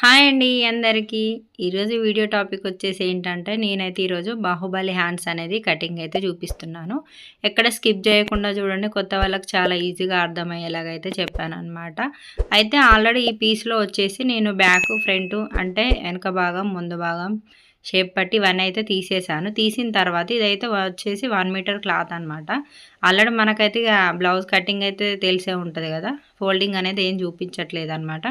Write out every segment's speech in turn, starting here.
Hi అండి అందరికీ. ఈరోజు వీడియో టాపిక్ వచ్చేసి ఏంటంటే, నేనైతే ఈరోజు బాహుబలి హ్యాండ్స్ అనేది కటింగ్ అయితే చూపిస్తున్నాను. ఎక్కడ స్కిప్ చేయకుండా చూడండి. కొత్త వాళ్ళకి చాలా ఈజీగా అర్థమయ్యేలాగా అయితే చెప్పానన్నమాట. అయితే ఆల్రెడీ ఈ పీస్లో వచ్చేసి నేను బ్యాక్ ఫ్రంట్ అంటే వెనక భాగం ముందు భాగం షేప్ పట్టి ఇవన్నీ అయితే తీసేసాను. తీసిన తర్వాత ఇదైతే వచ్చేసి 1 మీటర్ క్లాత్ అనమాట. ఆల్రెడీ మనకైతే ఇక బ్లౌజ్ కటింగ్ అయితే తెలిసే ఉంటుంది కదా. ఫోల్డింగ్ అనేది ఏం చూపించట్లేదు అనమాట.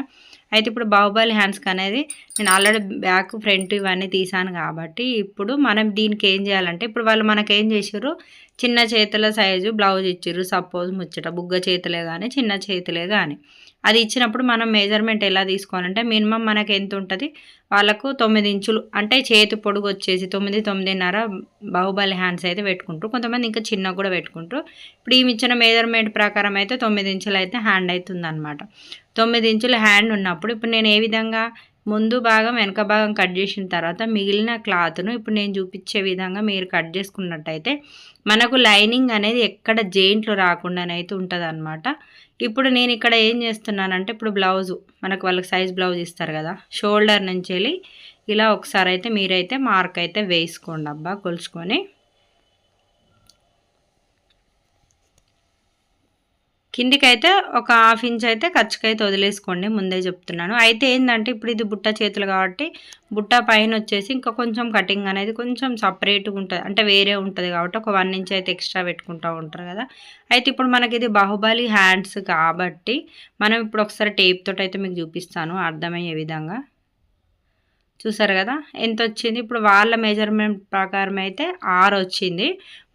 అయితే ఇప్పుడు బాహుబలి హ్యాండ్స్కి అనేది నేను ఆల్రెడీ బ్యాక్ ఫ్రంట్ ఇవన్నీ తీసాను కాబట్టి ఇప్పుడు మనం దీనికి ఏం చేయాలంటే, ఇప్పుడు వాళ్ళు మనకేం చేసారు, చిన్న చేతుల సైజు బ్లౌజ్ ఇచ్చారు. సపోజ్ ముచ్చట బుగ్గ చేతులే కానీ చిన్న చేతులే కానీ అది ఇచ్చినప్పుడు మనం మెజర్మెంట్ ఎలా తీసుకోవాలంటే, మినిమం మనకి ఎంత ఉంటుంది, వాళ్ళకు 9 ఇంచులు అంటే చేతి పొడుగు వచ్చేసి 9, 9.5 బాహుబలి హ్యాండ్స్ అయితే పెట్టుకుంటారు. కొంతమంది ఇంకా చిన్న కూడా పెట్టుకుంటారు. ఇప్పుడు ఈ ఇచ్చిన మెజర్మెంట్ ప్రకారం అయితే 9 ఇంచులు అయితే హ్యాండ్ అవుతుందన్నమాట. 9 ఇంచుల హ్యాండ్ ఉన్నప్పుడు ఇప్పుడు నేను ఏ విధంగా ముందు భాగం వెనక భాగం కట్ చేసిన తర్వాత మిగిలిన క్లాత్ను ఇప్పుడు నేను చూపించే విధంగా మీరు కట్ చేసుకున్నట్టయితే మనకు లైనింగ్ అనేది ఎక్కడ జెయింట్లు రాకుండానైతే ఉంటుంది అనమాట. ఇప్పుడు నేను ఇక్కడ ఏం చేస్తున్నానంటే, ఇప్పుడు బ్లౌజు మనకు వాళ్ళకి సైజ్ బ్లౌజ్ ఇస్తారు కదా, షోల్డర్ నుంచి వెళ్ళి ఇలా ఒకసారి అయితే మీరైతే మార్క్ అయితే వేసుకోండి అబ్బా కొలుచుకొని. కిందికైతే ఒక 1/2 ఇంచ్ అయితే ఖర్చుకైతే వదిలేసుకోండి, ముందే చెప్తున్నాను. అయితే ఏంటంటే ఇప్పుడు ఇది బుట్ట చేతులు కాబట్టి బుట్ట పైన వచ్చేసి ఇంకా కొంచెం కటింగ్ అనేది కొంచెం సపరేట్గా ఉంటుంది, అంటే వేరే ఉంటుంది కాబట్టి ఒక 1 ఇంచ్ అయితే ఎక్స్ట్రా పెట్టుకుంటూ ఉంటారు కదా. అయితే ఇప్పుడు మనకి ఇది బాహుబలి హ్యాండ్స్ కాబట్టి మనం ఇప్పుడు ఒకసారి టేప్ తోటి అయితే మీకు చూపిస్తాను అర్థమయ్యే విధంగా. చూసారు కదా ఎంత వచ్చింది. ఇప్పుడు వాళ్ళ మెజర్మెంట్ ప్రకారం అయితే 6 వచ్చింది.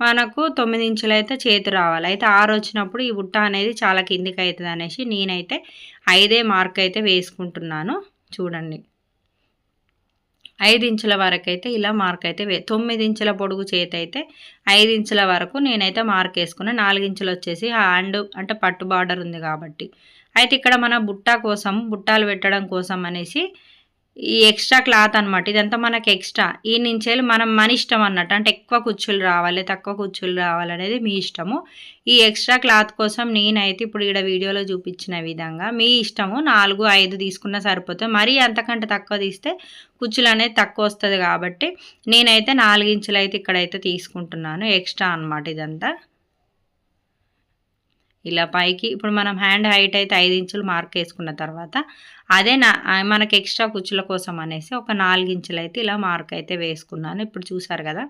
మనకు 9 ఇంచులు అయితే చేతి రావాలి. అయితే 6 వచ్చినప్పుడు ఈ బుట్ట అనేది చాలా కిందికి అవుతుంది అనేసి నేనైతే 5 మార్క్ అయితే వేసుకుంటున్నాను. చూడండి 5 ఇంచుల వరకు అయితే ఇలా మార్క్ అయితే 9 ఇంచుల పొడుగు చేతి అయితే 5 ఇంచుల వరకు నేనైతే మార్క్ వేసుకున్నాను. 4 ఇంచులు వచ్చేసి హ్యాండ్ అంటే పట్టు బార్డర్ ఉంది కాబట్టి. అయితే ఇక్కడ మన బుట్ట కోసం బుట్టాలు పెట్టడం కోసం అనేసి ఈ ఎక్స్ట్రా క్లాత్ అనమాట. ఇదంతా మనకి ఎక్స్ట్రా. ఈ నుంచి మన ఇష్టం అన్నట్టు, అంటే ఎక్కువ కుచ్చులు రావాలి తక్కువ కుచ్చులు రావాలనేది మీ ఇష్టము. ఈ ఎక్స్ట్రా క్లాత్ కోసం నేనైతే ఇప్పుడు ఇక్కడ వీడియోలో చూపించిన విధంగా మీ ఇష్టము 4, 5 తీసుకున్నా సరిపోతుంది. మరీ అంతకంటే తక్కువ తీస్తే కుచ్చులు అనేది తక్కువ వస్తుంది కాబట్టి నేనైతే 4 ఇంచులు అయితే ఇక్కడైతే తీసుకుంటున్నాను. ఎక్స్ట్రా అనమాట ఇదంతా. ఇలా పైకి ఇప్పుడు మనం హ్యాండ్ హైట్ అయితే 5 ఇంచులు మార్క్ వేసుకున్న తర్వాత అదే మనకి ఎక్స్ట్రా కుచ్చుల కోసం అనేసి ఒక 4 ఇంచులు అయితే ఇలా మార్క్ అయితే వేసుకున్నాను. ఇప్పుడు చూసారు కదా.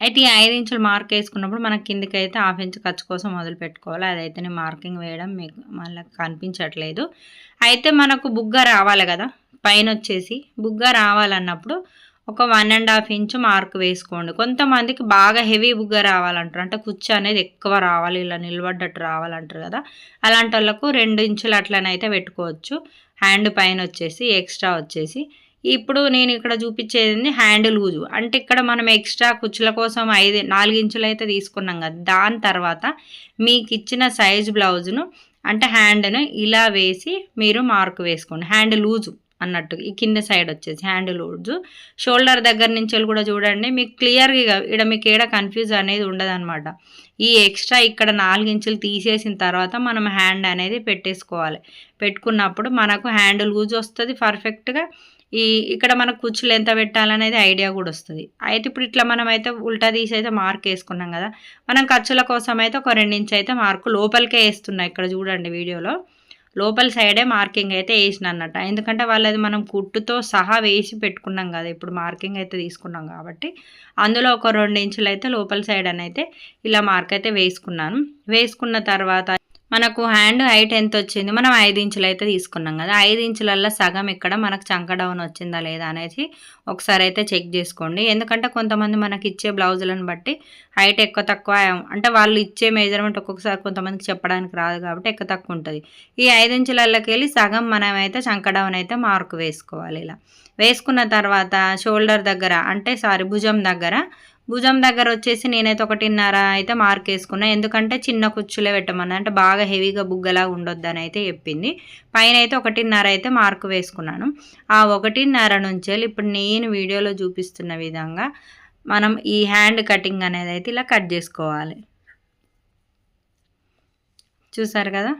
అయితే ఈ 5 ఇంచులు మార్క్ వేసుకున్నప్పుడు మనకి కిందికి అయితే 1/2 ఇంచు ఖర్చు కోసం మొదలు పెట్టుకోవాలి. అదైతే నేను మార్కింగ్ వేయడం మీకు మళ్ళీ కనిపించట్లేదు. అయితే మనకు బుగ్గ రావాలి కదా, పైన వచ్చేసి బుగ్గ రావాలన్నప్పుడు ఒక 1.5 ఇంచు మార్క్ వేసుకోండి. కొంతమందికి బాగా హెవీ బుగ్గ రావాలంటారు, అంటే కుచ్చు అనేది ఎక్కువ రావాలి, ఇలా నిలబడ్డట్టు రావాలంటారు కదా. అలాంటి వాళ్ళకు 2 ఇంచులు అట్లనైతే పెట్టుకోవచ్చు. హ్యాండ్ పైన వచ్చేసి ఎక్స్ట్రా వచ్చేసి ఇప్పుడు నేను ఇక్కడ చూపించేది హ్యాండ్ లూజు, అంటే ఇక్కడ మనం ఎక్స్ట్రా కుచ్చుల కోసం 4 ఇంచులు అయితే తీసుకున్నాం కదా. దాని తర్వాత మీకు ఇచ్చిన సైజ్ బ్లౌజును అంటే హ్యాండ్ను ఇలా వేసి మీరు మార్క్ వేసుకోండి. హ్యాండ్ లూజు అన్నట్టు ఈ కింద సైడ్ వచ్చేసి హ్యాండ్ లూజు. షోల్డర్ దగ్గర నుంచి కూడా చూడండి, మీకు క్లియర్గా ఇక్కడ మీకు ఏడ కన్ఫ్యూజ్ అనేది ఉండదన్నమాట. ఈ ఎక్స్ట్రా ఇక్కడ 4 ఇంచులు తీసేసిన తర్వాత మనం హ్యాండ్ అనేది పెట్టేసుకోవాలి. పెట్టుకున్నప్పుడు మనకు హ్యాండ్ లూజ్ వస్తుంది పర్ఫెక్ట్గా. ఇక్కడ మనకు కుచ్చులు ఎంత పెట్టాలనేది ఐడియా కూడా వస్తుంది. అయితే ఇప్పుడు ఇట్లా మనం అయితే ఉల్టా తీసి అయితే మార్క్ వేసుకున్నాం కదా. మనం ఖర్చుల కోసం అయితే ఒక 2 ఇంచు అయితే మార్కు లోపలికే వేస్తున్నాయి. ఇక్కడ చూడండి వీడియోలో లోపల సైడే మార్కింగ్ అయితే వేసిన అన్నట్టు, ఎందుకంటే వాళ్ళది మనం కుట్టుతో సహా వేసి పెట్టుకున్నాం కదా. ఇప్పుడు మార్కింగ్ అయితే తీసుకున్నాం కాబట్టి అందులో ఒక 2 ఇంచులు అయితే లోపల సైడ్ అని అయితే ఇలా మార్క్ అయితే వేసుకున్నాను. వేసుకున్న తర్వాత మనకు హ్యాండ్ హైట్ ఎంత వచ్చింది, మనం 5 ఇంచులు అయితే తీసుకున్నాం కదా. 5 ఇంచులల్లో సగం ఇక్కడ మనకు చంక డౌన్ వచ్చిందా లేదా అనేది ఒకసారి అయితే చెక్ చేసుకోండి. ఎందుకంటే కొంతమంది మనకి ఇచ్చే బ్లౌజులను బట్టి హైట్ ఎక్కువ తక్కువ, అంటే వాళ్ళు ఇచ్చే మెజర్మెంట్ ఒక్కొక్కసారి కొంతమందికి చెప్పడానికి రాదు కాబట్టి ఎక్కువ తక్కువ ఉంటుంది. ఈ 5 ఇంచులలోకి వెళ్ళి సగం మనమైతే చంక డౌన్ అయితే మార్కు వేసుకోవాలి. ఇలా వేసుకున్న తర్వాత షోల్డర్ దగ్గర అంటే భుజం దగ్గర వచ్చేసి నేనైతే 1.5 అయితే మార్క్ వేసుకున్నా. ఎందుకంటే చిన్న కుచ్చులే పెట్టమన్నా, అంటే బాగా హెవీగా బుగ్గలా ఉండొద్దని అయితే చెప్పింది. పైన అయితే 1.5 అయితే మార్క్ వేసుకున్నాను. ఆ 1.5 నుంచి ఇప్పుడు నేను వీడియోలో చూపిస్తున్న విధంగా మనం ఈ హ్యాండ్ కటింగ్ అనేది అయితే ఇలా కట్ చేసుకోవాలి. చూసారు కదా.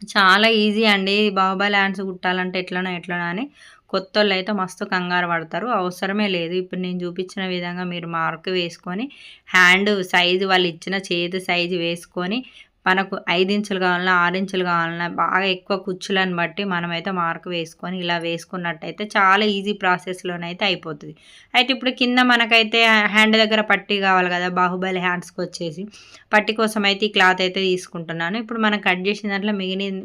చాలా ఈజీ అండి. బాహుబలి హ్యాండ్స్ కుట్టాలంటే ఎట్లనో ఎట్లనో అని కొత్తోళ్ళైతే మస్తు కంగారు పడతారు. అవసరమే లేదు. ఇప్పుడు నేను చూపించిన విధంగా మీరు మార్క్ వేసుకొని హ్యాండ్ సైజు వాళ్ళు ఇచ్చిన చేతి సైజు వేసుకొని మనకు 5 ఇంచులు కావాలన్నా, 6 ఇంచులు కావాలన్నా బాగా ఎక్కువ కుచ్చులను బట్టి మనమైతే మార్క్ వేసుకొని ఇలా వేసుకున్నట్టయితే చాలా ఈజీ ప్రాసెస్‌లోనైతే అయిపోతది. అయితే ఇప్పుడు కింద మనకైతే హ్యాండ్ దగ్గర పట్టీ కావాలి కదా! బాహుబలి హ్యాండ్స్‌కొచ్చేసి. పట్టీ కోసం అయితే ఈ క్లాత్ అయితే తీసుకుంటున్నాను. ఇప్పుడు మనం కట్ చేసిన దాంట్లో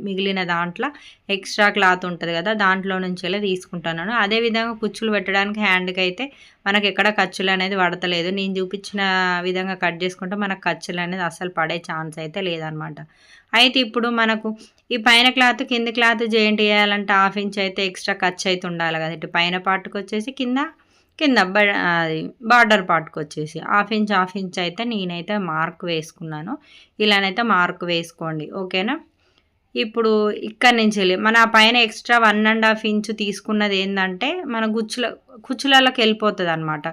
మిగిలిన దాంట్లో ఎక్స్‌ట్రా క్లాత్ ఉంటది కదా! దాంట్లో నుంచెల్లి తీసుకుంటున్నాను. అదే విధంగా కుచ్చులు పెట్టడానికి హ్యాండ్‌కైతే మనకెక్కడ ఖర్చులనేది పడతలేదు. నేను చూపించిన విధంగా కట్ చేసుకుంటే మనకు ఖర్చులనేది అస్సలు పడే ఛాన్స్ అయితే లేదనమాట. అయితే ఇప్పుడు మనకు ఈ పైన క్లాత్, కింది క్లాత్ జాయింట్ చేయాలంటే 1/2 ఇంచ్ అయితే ఎక్స్‌ట్రా ఖర్చయితే ఉండాలి కదా! ఇటు పైన పార్ట్‌కొచ్చేసి కింద అది బార్డర్ పార్ట్‌కొచ్చేసి 1/2 ఇంచ్ అయితే నేనైతే మార్క్ వేసుకున్నాను. ఇలానైతే మార్క్ వేసుకోండి. ఓకేనా? ఇప్పుడు ఇక్కడి నుంచెల్లి మన పైన ఎక్స్‌ట్రా 1 ½ ఇంచ్ తీసుకున్నది ఏందంటే, మన కుచ్చులలోకి వెళ్ళిపోతదనమాట.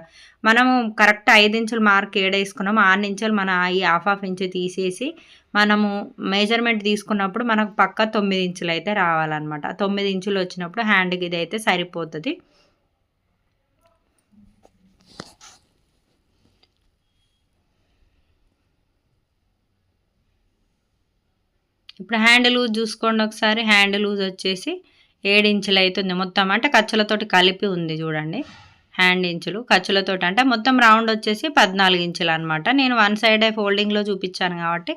మనము కరెక్ట్ 5 ఇంచులు మార్క్ ఏడేసుకున్నామో, ఆ నుంచెల్లి మన ఈ 1/2 ఇంచ్ తీసేసి, మనము మెజర్‌మెంట్ తీసుకున్నప్పుడు మనకు పక్కా 9 ఇంచులయితే రావాలనమాట. 9 ఇంచులు వచ్చినప్పుడు హ్యాండ్‌కి ఇదైతే సరిపోతది. ఇప్పుడు హ్యాండ్ లూజ్ చూసుకోండి ఒకసారి. హ్యాండ్ లూజ్ వచ్చేసి 7 ఇంచులు అయితుంది మొత్తం. అంటే ఖర్చులతోటి కలిపి ఉంది చూడండి. హ్యాండ్ ఇంచులు ఖర్చులతోటి అంటే మొత్తం రౌండ్ వచ్చేసి 14 ఇంచులు అనమాట. నేను వన్ సైడే ఫోల్డింగ్‌లో చూపించాను కాబట్టి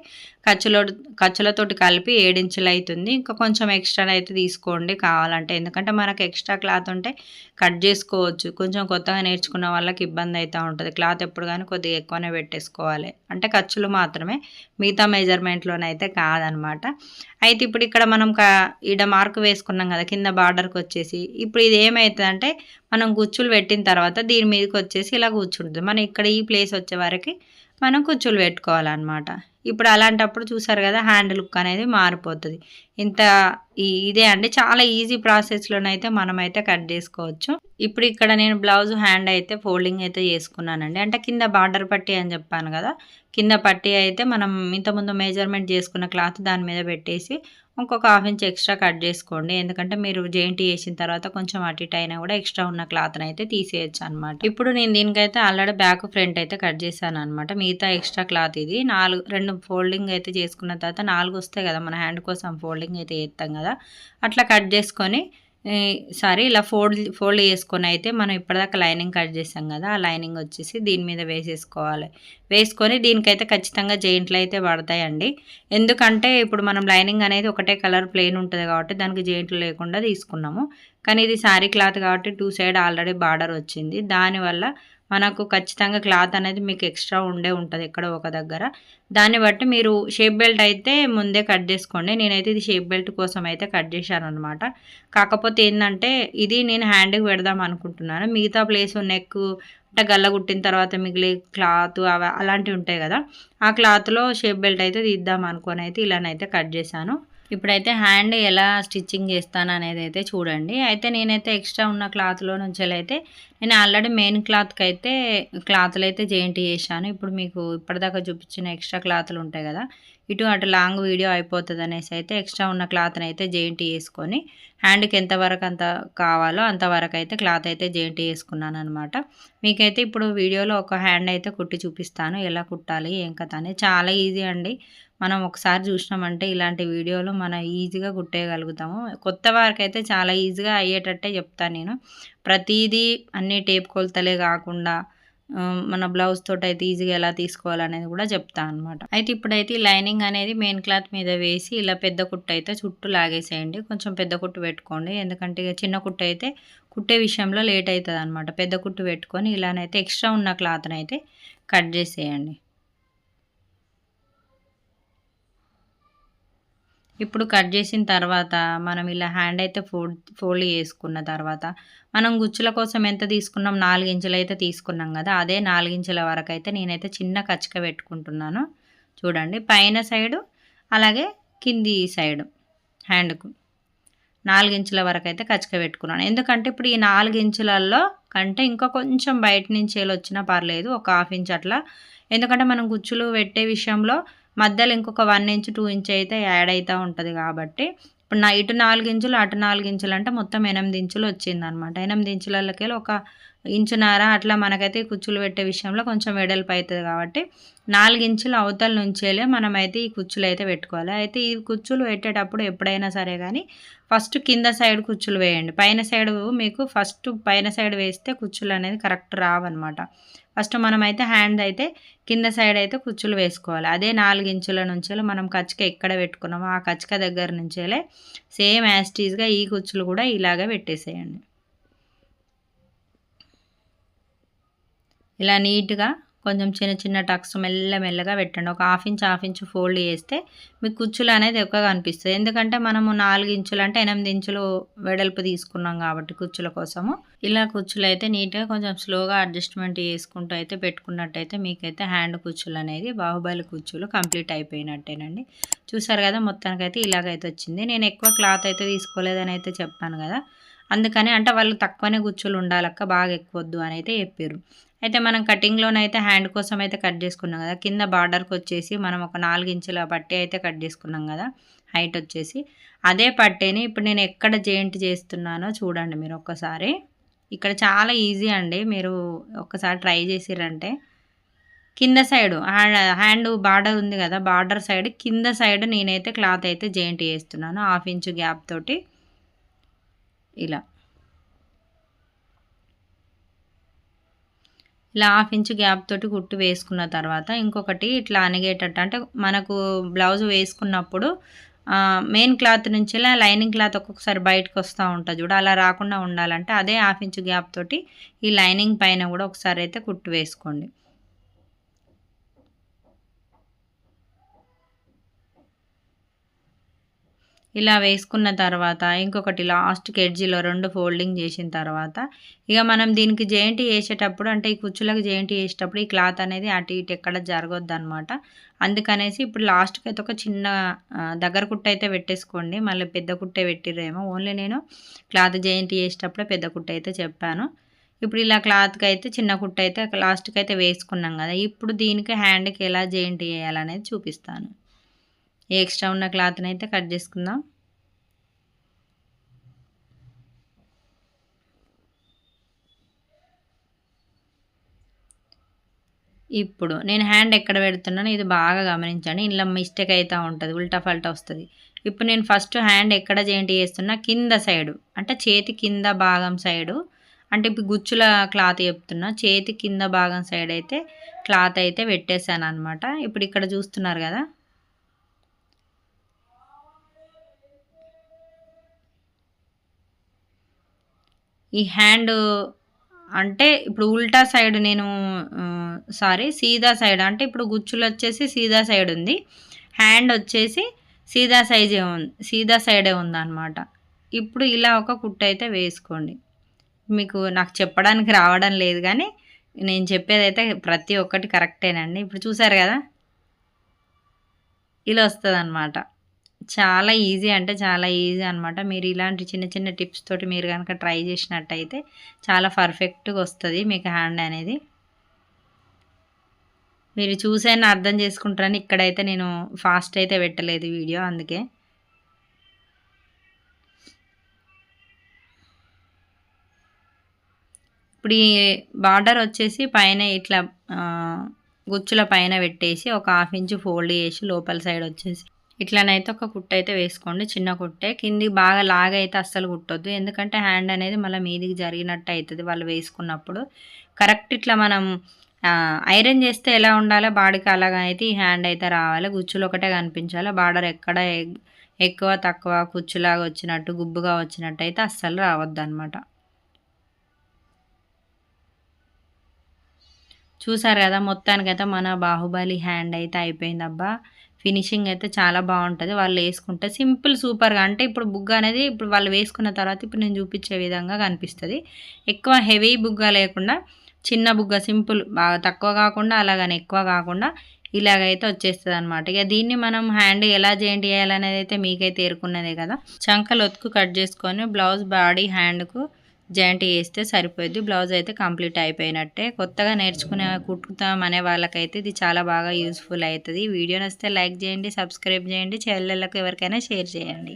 ఖర్చులో ఖర్చులతోటి కలిపి 7 ఇంచులు అయితుంది. ఇంకా కొంచెం ఎక్స్ట్రా అయితే తీసుకోండి కావాలంటే. ఎందుకంటే మనకు ఎక్స్ట్రా క్లాత్ ఉంటే కట్ చేసుకోవచ్చు. కొంచెం కొత్తగా నేర్చుకున్న వాళ్ళకి ఇబ్బంది అయితా ఉంటది. క్లాత్ ఎప్పుడు గాని కొద్దిగా ఎక్కువనే పెట్టేసుకోవాలి. అంటే ఖర్చులు మాత్రమే. మిగతా మెజర్‌మెంట్‌లోనైతే కాదనమాట. అయితే ఇప్పుడు ఇక్కడ మనం ఈడ మార్క్ వేసుకున్నాం కదా! కింద బార్డర్‌కొచ్చేసి. ఇప్పుడు ఇది ఏమైతదంటే మనం కుచ్చులు పెట్టిన తర్వాత దీని మీదకొచ్చేసి ఇలా కూర్చుంటది. మనం ఇక్కడ ఈ ప్లేస్ వచ్చే వరకి మనం కుచ్చులు పెట్టుకోవాలనమాట. ఇప్పుడు అలాంటప్పుడు చూసారు కదా! హ్యాండ్ లుక్ అనేది మారిపోతది. ఇంత ఇదే అండి. చాలా ఈజీ ప్రాసెస్‌లోనైతే మనమైతే కట్ చేసుకోవచ్చు. ఇప్పుడు ఇక్కడ నేను బ్లౌజ్ హ్యాండ్ అయితే ఫోల్డింగ్ అయితే చేసుకున్నానండి. అంటే కింద బార్డర్ పట్టీ అని చెప్పాను కదా! కింద పట్టీ అయితే మనం ఇంతకుముందు మెజర్‌మెంట్ చేసుకున్న క్లాత్ దాని మీద పెట్టేసి ఇంకొక 1/2 ఇంచ్ ఎక్స్ట్రా కట్ చేసుకోండి. ఎందుకంటే మీరు జాయింట్ చేసిన తర్వాత కొంచెం అటు ఇటు అయినా కూడా ఎక్స్ట్రా ఉన్న క్లాత్‌నైతే తీసేయొచ్చనమాట. ఇప్పుడు నేను దీనికైతే ఆల్రెడీ బ్యాక్, ఫ్రంట్ అయితే కట్ చేశాననమాట. మిగతా ఎక్స్ట్రా క్లాత్ ఇది 2 ఫోల్డింగ్ అయితే చేసుకున్న తర్వాత 4 వస్తాయి కదా! మన హ్యాండ్ కోసం ఫోల్డింగ్ అయితే చేస్తాం కదా! అట్లా కట్ చేసుకొని ఇలా ఫోల్డ్ చేసుకొని అయితే మనం ఇప్పటిదాకా లైనింగ్ కట్ చేసాం కదా! ఆ లైనింగ్ వచ్చేసి దీని మీద వేసేసుకోవాలి. వేసుకొని దీనికైతే ఖచ్చితంగా జాయింట్లు అయితే పడతాయండి. ఎందుకంటే ఇప్పుడు మనం లైనింగ్ అనేది ఒకటే కలర్ ప్లెయిన్ ఉంటది కాబట్టి దానికి జాయింట్లు లేకుండా తీసుకున్నాము. కానీ ఇది శారీ క్లాత్ కాబట్టి 2 సైడ్ ఆల్రెడీ బార్డర్ వచ్చింది. దానివల్ల మనకు ఖచ్చితంగా క్లాత్ అనేది మీకు ఎక్స్ట్రా ఉంటది ఎక్కడో ఒక దగ్గర. దాన్ని బట్టి మీరు షేప్ బెల్ట్ అయితే ముందే కట్ చేసుకోండి. నేనైతే ఇది షేప్ బెల్ట్ కోసం అయితే కట్ చేశాననమాట. కాకపోతే ఏందంటే ఇది నేను హ్యాండ్‌కి పెడదాం అనుకుంటున్నాను. మిగతా ప్లేసు నెక్కు అంటే గల్ల కుట్టిన తర్వాత మిగిలే క్లాత్ అలాంటివి ఉంటాయి కదా! ఆ క్లాత్‌లో షేప్ బెల్ట్ అయితే తీద్దాం అనుకోనైతే ఇలానైతే కట్ చేశాను. ఇప్పుడైతే హ్యాండ్ ఎలా స్టిచ్చింగ్ చేస్తాననేది అయితే చూడండి. అయితే నేనైతే ఎక్స్ట్రా ఉన్న క్లాత్‌లో నుంచెలైతే నేను ఆల్రెడీ మెయిన్ క్లాత్‌లైతే జాయింట్ చేశాను. ఇప్పుడు మీకు ఇప్పటిదాకా చూపించిన ఎక్స్ట్రా క్లాత్‌లు ఉంటాయి కదా! ఇటు అటు లాంగ్ వీడియో అయిపోతదనేసి అయితే ఎక్స్ట్రా ఉన్న క్లాత్‌నైతే జాయింట్ చేసుకొని హ్యాండ్‌కి అంత కావాలో అంతవరకైతే క్లాత్ అయితే జాయింట్ చేసుకున్నాననమాట. మీకైతే ఇప్పుడు వీడియోలో ఒక హ్యాండ్ అయితే కుట్టి చూపిస్తాను. ఎలా కుట్టాలి ఏం కథ అని. చాలా ఈజీ అండి. మనం ఒకసారి చూసినామంటే ఇలాంటి వీడియోలు మనం ఈజీగా కుట్టేయగలుగుతాము. కొత్త వారికైతే చాలా ఈజీగా అయ్యేటట్టే చెప్తాను నేను. ప్రతీదీ అన్ని టేప్ కొలతలే కాకుండా మన బ్లౌజ్ తోటైతే ఈజీగా ఎలా తీసుకోవాలనేది కూడా చెప్తా అనమాట. అయితే ఇప్పుడైతే ఈ లైనింగ్ అనేది మెయిన్ క్లాత్ మీద వేసి ఇలా పెద్ద కుట్టు అయితే చుట్టూ లాగేసేయండి. కొంచెం పెద్ద కుట్టు పెట్టుకోండి. ఎందుకంటే ఇక చిన్న కుట్టు అయితే కుట్టే విషయంలో లేట్ అవుతదనమాట. పెద్ద కుట్టు పెట్టుకొని ఇలానైతే ఎక్స్ట్రా ఉన్న క్లాత్‌నైతే కట్ చేసేయండి. ఇప్పుడు కట్ చేసిన తర్వాత మనం ఇలా హ్యాండ్ అయితే ఫోల్డ్ చేసుకున్న తర్వాత మనం గుచ్చుల కోసం ఎంత తీసుకున్నాం 4 ఇంచులైతే తీసుకున్నాం కదా! అదే 4 ఇంచుల వరకైతే నేనైతే చిన్న కచ్చిక పెట్టుకుంటున్నాను. చూడండి పైన సైడు అలాగే కింది సైడు హ్యాండ్‌కు 4 ఇంచుల వరకైతే కచ్చిక పెట్టుకున్నాను. ఎందుకంటే ఇప్పుడు ఈ 4 ఇంచులలో కంటే ఇంకా కొంచెం బయట నుంచి వచ్చినా పర్లేదు. ఒక 1/2 ఇంచ్ అట్లా. ఎందుకంటే మనం గుచ్చులు పెట్టే విషయంలో మధ్యలో ఇంకొక 1 ఇంచ్ 2 ఇంచ్ అయితే యాడ్ అయితా ఉంటది కాబట్టి ఇప్పుడు ఇటు 4 ఇంచులు అటు 4 ఇంచులు అంటే మొత్తం 8 ఇంచులు వచ్చిందనమాట. 8 ఇంచులకెళ్ళి ఒక ఇంచున్నర అట్లా మనకైతే కుచ్చులు పెట్టే విషయంలో కొంచెం వెడల్పు అవుతుంది కాబట్టి 4 ఇంచుల అవతల నుంచేలే మనమైతే ఈ కుచ్చులు అయితే పెట్టుకోవాలి. అయితే ఈ కుచ్చులు పెట్టేటప్పుడు ఎప్పుడైనా సరే కానీ ఫస్ట్ కింద సైడ్ కుచ్చులు వేయండి. పైన సైడ్ మీకు ఫస్ట్ పైన సైడ్ వేస్తే కుచ్చులు అనేది కరెక్ట్ రావన్నమాట. ఫస్ట్ మనమైతే హ్యాండ్ అయితే కింద సైడ్ అయితే కుచ్చులు వేసుకోవాలి. అదే 4 ఇంచుల నుంచేలే మనం కచ్చిక ఎక్కడ పెట్టుకున్నామో ఆ కచ్చిక దగ్గర నుంచేలే సేమ్ యాజ్ టీజ్గా ఈ కుచ్చులు కూడా ఇలాగే పెట్టేసేయండి. ఇలా నీట్‌గా కొంచెం చిన్న చిన్న టక్స్ మెల్లగా పెట్టండి. ఒక హాఫ్ ఇంచ్ ఫోల్డ్ చేస్తే మీకు కుచ్చులు అనేది ఎక్కువగా కనిపిస్తది. ఎందుకంటే మనము 4 ఇంచులు అంటే 8 ఇంచులు వెడల్పు తీసుకున్నాం కాబట్టి కుచ్చుల కోసము. ఇలా కుచ్చులైతే నీట్‌గా కొంచెం స్లోగా అడ్జస్ట్‌మెంట్ చేసుకుంటూ అయితే పెట్టుకున్నట్టయితే మీకైతే హ్యాండ్ కుచ్చులు అనేది బాహుబలి కుచ్చులు కంప్లీట్ అయిపోయినట్టేనండి. చూసారు కదా మొత్తానికైతే ఇలాగైతే వచ్చింది. నేను ఎక్కువ క్లాత్ అయితే తీసుకోలేదని అయితే చెప్పాను కదా! అందుకని అంటే వాళ్ళు తక్కువనే కుచ్చులు ఉండాలక్క బాగా ఎక్కువొద్దు అని అయితే చెప్పిర్రు. అయితే మనం కటింగ్‌లోనైతే హ్యాండ్ కోసం అయితే కట్ చేసుకున్నాం కదా! కింద బార్డర్‌కొచ్చేసి మనం ఒక 4 ఇంచుల పట్టీ అయితే కట్ చేసుకున్నాం కదా! హైట్ వచ్చేసి. అదే పట్టీని ఇప్పుడు నేను ఎక్కడ జాయింట్ చేస్తున్నానో చూడండి మీరు ఒక్కసారి. ఇక్కడ చాలా ఈజీ అండి. మీరు ఒక్కసారి ట్రై చేసిర్రంటే కింద సైడు హ్యాండ్ బార్డర్ ఉంది కదా! బార్డర్ సైడ్ కింద సైడ్ నేనైతే క్లాత్ అయితే జాయింట్ చేస్తున్నాను. హాఫ్ ఇంచ్ గ్యాప్ తోటి ఇలా. ఇలా హాఫ్ ఇంచ్ గ్యాప్ తోటి కుట్టు వేసుకున్న తర్వాత ఇంకొకటి ఇట్లా అణిగేటట్టు అంటే మనకు బ్లౌజ్ వేసుకున్నప్పుడు మెయిన్ క్లాత్ నుంచి లైనింగ్ క్లాత్ ఒక్కొక్కసారి బయటకు వస్తూ ఉంటుంది చూడు, అలా రాకుండా ఉండాలంటే అదే హాఫ్ ఇంచ్ గ్యాప్ తోటి ఈ లైనింగ్ పైన కూడా ఒకసారి అయితే కుట్టు వేసుకోండి. ఇలా వేసుకున్న తర్వాత ఇంకొకటి లాస్ట్‌కి ఎడ్జ్‌లో 2 ఫోల్డింగ్ చేసిన తర్వాత ఇక మనం దీనికి జాయింట్ చేసేటప్పుడు అంటే ఈ కుచ్చులకు జాయింట్ చేసేటప్పుడు ఈ క్లాత్ అనేది అటు ఇటు ఎక్కడ జరగొద్దనమాట. అందుకనేసి ఇప్పుడు లాస్ట్‌కి అయితే ఒక చిన్న దగ్గర కుట్టు అయితే పెట్టేసుకోండి. మళ్ళీ పెద్ద కుట్టే పెట్టిర్రేమో. ఓన్లీ నేను క్లాత్ జాయింట్ చేసేటప్పుడే పెద్ద కుట్టు అయితే చెప్పాను. ఇప్పుడు ఇలా క్లాత్‌కి అయితే చిన్న కుట్టు అయితే లాస్ట్‌కి అయితే వేసుకున్నాం కదా! ఇప్పుడు దీనికి హ్యాండ్‌కి ఎలా జాయింట్ చేయాలనేది చూపిస్తాను. ఈ ఎక్స్ట్రా ఉన్న క్లాత్‌ని అయితే కట్ చేసుకుందాం. ఇప్పుడు నేను హ్యాండ్ ఎక్కడ పెడుతున్నానో ఇది బాగా గమనించండి. ఇందులో మిస్టేక్ అయితా ఉంటది. ఉల్టా పల్టా వస్తది. ఇప్పుడు నేను ఫస్ట్ హ్యాండ్ ఎక్కడ జాయింట్ చేస్తున్నా కింద సైడు అంటే చేతి కింద భాగం సైడు అంటే ఇప్పుడు గుచ్చుల క్లాత్ చెప్తున్నా. చేతి కింద భాగం సైడ్ అయితే క్లాత్ అయితే పెట్టేసాననమాట. ఇప్పుడు ఇక్కడ చూస్తున్నారు కదా! ఈ హ్యాండ్ అంటే ఇప్పుడు ఉల్టా సైడ్ నేను సీదా సైడ్ అంటే ఇప్పుడు గుచ్చులొచ్చేసి సీదా సైడ్ ఉంది. హ్యాండ్ వచ్చేసి సీదా సైడే ఉందనమాట. ఇప్పుడు ఇలా ఒక కుట్టయితే వేసుకోండి. మీకు నాకు చెప్పడానికి రావడం లేదు కానీ నేను చెప్పేదైతే ప్రతి ఒక్కటి కరెక్టేనండి. ఇప్పుడు చూసారు కదా! ఇలా వస్తదనమాట. చాలా ఈజీ అంటే చాలా ఈజీ అనమాట. మీరు ఇలాంటి చిన్న చిన్న టిప్స్ తోటి మీరు గనక ట్రై చేసినట్టయితే చాలా పర్ఫెక్ట్‌గా వస్తది మీకు హ్యాండ్ అనేది. మీరు చూసైనా అర్థం చేసుకుంటారని ఇక్కడైతే నేను ఫాస్ట్ అయితే పెట్టలేదు వీడియో అందుకే. ఇప్పుడు ఈ బార్డర్ వచ్చేసి పైన ఇట్లా గుచ్చుల పైన పెట్టేసి ఒక హాఫ్ ఇంచ్ ఫోల్డ్ చేసి లోపల సైడ్ వచ్చేసి ఇట్లనైతే ఒక కుట్టు అయితే వేసుకోండి. చిన్న కుట్టే. కిందికి బాగా లాగైతే అస్సలు కుట్టొద్దు. ఎందుకంటే హ్యాండ్ అనేది మళ్ళీ మీదికి జరిగినట్టు అవుతుంది వాళ్ళు వేసుకున్నప్పుడు. కరెక్ట్ ఇట్లా మనం ఐరన్ చేస్తే ఎలా ఉండాలో బాడీకి అలాగా అయితే ఈ హ్యాండ్ అయితే రావాలి. గుచ్చులు ఒకటే కనిపించాలి. బార్డర్ ఎక్కడ ఎక్కువ తక్కువ కుచ్చులాగా వచ్చినట్టు గుబ్బుగా వచ్చినట్టు అయితే అస్సలు రావద్దనమాట. చూసారు కదా మొత్తానికైతే మన బాహుబలి హ్యాండ్ అయితే అయిపోయిందబ్బా. ఫినిషింగ్ అయితే చాలా బాగుంటుంది వాళ్ళు వేసుకుంటే సింపుల్ సూపర్గా. అంటే ఇప్పుడు బుగ్గ అనేది ఇప్పుడు వాళ్ళు వేసుకున్న తర్వాత ఇప్పుడు నేను చూపించే విధంగా కనిపిస్తుంది. ఎక్కువ హెవీ బుగ్గ లేకుండా చిన్న బుగ్గ సింపుల్ బాగా తక్కువ కాకుండా అలాగని ఎక్కువ కాకుండా ఇలాగైతే వచ్చేస్తుంది అనమాట. ఇక దీన్ని మనం హ్యాండ్ ఎలా జాయింట్ చేయాలనేది అయితే మీకైతే ఏరుకున్నదే కదా. చంకలు ఒత్తుకు కట్ చేసుకొని బ్లౌజ్ బాడీ హ్యాండ్కు జాయింట్ చేస్తే సరిపోద్ది. బ్లౌజ్ అయితే కంప్లీట్ అయిపోయినట్టే. కొత్తగా కుట్టుతాం అనే వాళ్ళకైతే ఇది చాలా బాగా యూజ్‌ఫుల్ అయితది. వీడియో నచ్చితే లైక్ చేయండి, సబ్స్క్రైబ్ చేయండి, చెల్లెళ్ళకు ఎవరికైనా షేర్ చేయండి.